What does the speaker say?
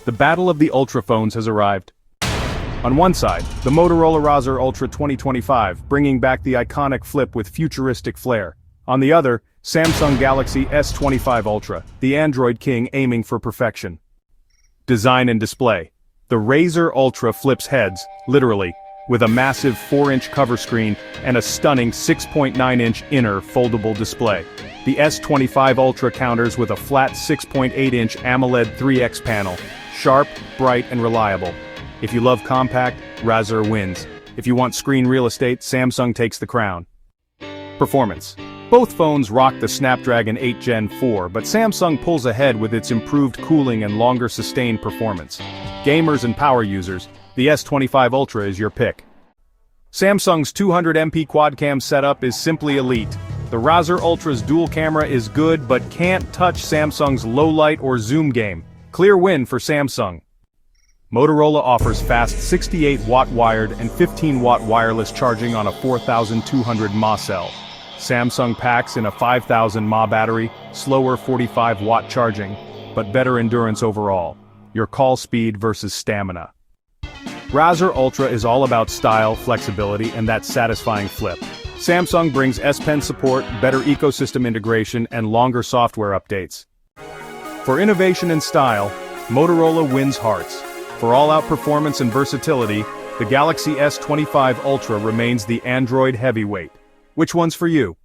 The battle of the Ultra phones has arrived. On one side, the Motorola Razr Ultra 2025, bringing back the iconic flip with futuristic flair. On the other, Samsung Galaxy S25 Ultra, the Android king aiming for perfection. Design and display. The Razr Ultra flips heads, literally, with a massive 4-inch cover screen and a stunning 6.9-inch inner foldable display. The S25 Ultra counters with a flat 6.8-inch AMOLED 3X panel, sharp, bright, and reliable. If you love compact, Razr wins. If you want screen real estate, Samsung takes the crown. Performance. Both phones rock the Snapdragon 8 Gen 4, but Samsung pulls ahead with its improved cooling and longer sustained performance. Gamers and power users, the S25 Ultra is your pick. Samsung's 200MP quad-cam setup is simply elite. The Razr Ultra's dual camera is good but can't touch Samsung's low-light or zoom game. Clear win for Samsung. Motorola offers fast 68-watt wired and 15-watt wireless charging on a 4200 mAh cell. Samsung packs in a 5000 mAh battery, slower 45-watt charging, but better endurance overall. Your call speed versus stamina. Razr Ultra is all about style, flexibility, and that satisfying flip. Samsung brings S Pen support, better ecosystem integration, and longer software updates. For innovation and style, Motorola wins hearts. For all-out performance and versatility, the Galaxy S25 Ultra remains the Android heavyweight. Which one's for you?